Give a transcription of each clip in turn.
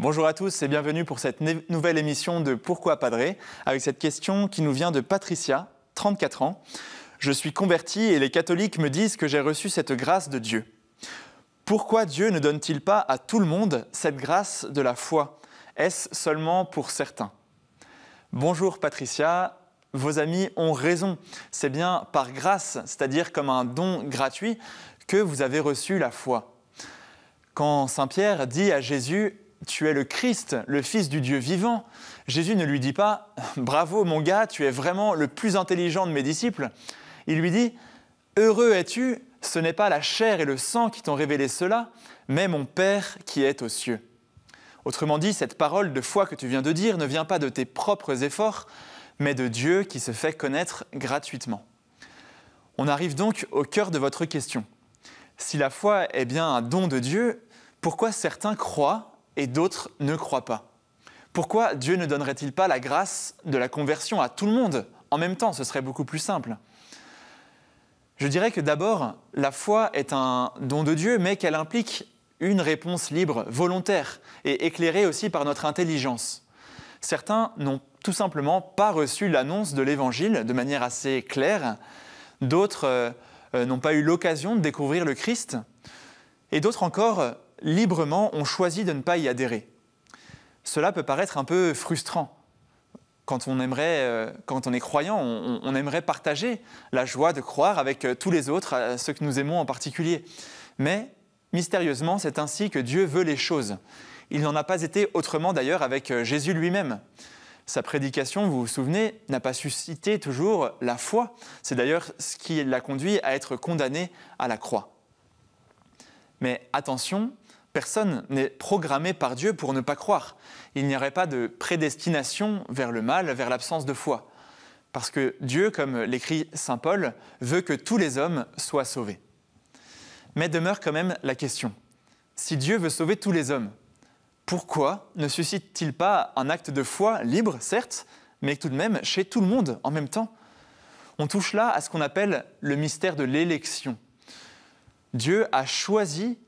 Bonjour à tous et bienvenue pour cette nouvelle émission de Pourquoi Padre, avec cette question qui nous vient de Patricia, 34 ans. Je suis convertie et les catholiques me disent que j'ai reçu cette grâce de Dieu. Pourquoi Dieu ne donne-t-il pas à tout le monde cette grâce de la foi? Est-ce seulement pour certains? Bonjour Patricia, vos amis ont raison. C'est bien par grâce, c'est-à-dire comme un don gratuit, que vous avez reçu la foi. Quand Saint Pierre dit à Jésus « Tu es le Christ, le Fils du Dieu vivant », Jésus ne lui dit pas « Bravo mon gars, tu es vraiment le plus intelligent de mes disciples ». Il lui dit « Heureux es-tu, ce n'est pas la chair et le sang qui t'ont révélé cela, mais mon Père qui est aux cieux ». Autrement dit, cette parole de foi que tu viens de dire ne vient pas de tes propres efforts, mais de Dieu qui se fait connaître gratuitement. On arrive donc au cœur de votre question. Si la foi est bien un don de Dieu, pourquoi certains croient et d'autres ne croient pas? Pourquoi Dieu ne donnerait-il pas la grâce de la conversion à tout le monde en même temps? Ce serait beaucoup plus simple. Je dirais que d'abord, la foi est un don de Dieu, mais qu'elle implique une réponse libre, volontaire et éclairée aussi par notre intelligence. Certains n'ont tout simplement pas reçu l'annonce de l'Évangile de manière assez claire. D'autres n'ont pas eu l'occasion de découvrir le Christ. Et d'autres encore, librement, ont choisi de ne pas y adhérer. Cela peut paraître un peu frustrant. Quand on est croyant, on aimerait partager la joie de croire avec tous les autres, ceux que nous aimons en particulier. Mais, mystérieusement, c'est ainsi que Dieu veut les choses. Il n'en a pas été autrement d'ailleurs avec Jésus lui-même. Sa prédication, vous vous souvenez, n'a pas suscité toujours la foi. C'est d'ailleurs ce qui l'a conduit à être condamné à la croix. Mais attention, personne n'est programmé par Dieu pour ne pas croire. Il n'y aurait pas de prédestination vers le mal, vers l'absence de foi. Parce que Dieu, comme l'écrit saint Paul, veut que tous les hommes soient sauvés. Mais demeure quand même la question. Si Dieu veut sauver tous les hommes, pourquoi ne suscite-t-il pas un acte de foi libre, certes, mais tout de même chez tout le monde en même temps? On touche là à ce qu'on appelle le mystère de l'élection. Dieu a choisi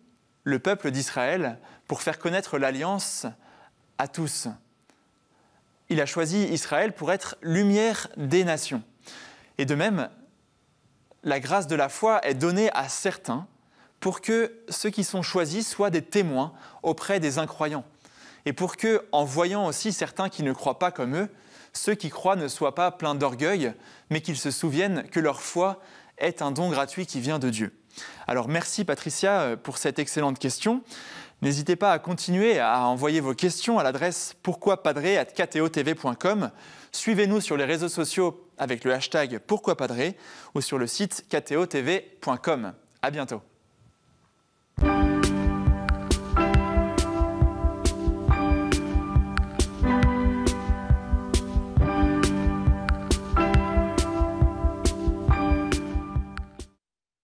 le peuple d'Israël pour faire connaître l'alliance à tous. Il a choisi Israël pour être lumière des nations. Et de même, la grâce de la foi est donnée à certains pour que ceux qui sont choisis soient des témoins auprès des incroyants. Et pour que, en voyant aussi certains qui ne croient pas comme eux, ceux qui croient ne soient pas pleins d'orgueil, mais qu'ils se souviennent que leur foi est un don gratuit qui vient de Dieu. Alors merci Patricia pour cette excellente question. N'hésitez pas à continuer à envoyer vos questions à l'adresse pourquoipadre@ktotv.com. Suivez-nous sur les réseaux sociaux avec le hashtag pourquoipadre ou sur le site ktotv.com. À bientôt.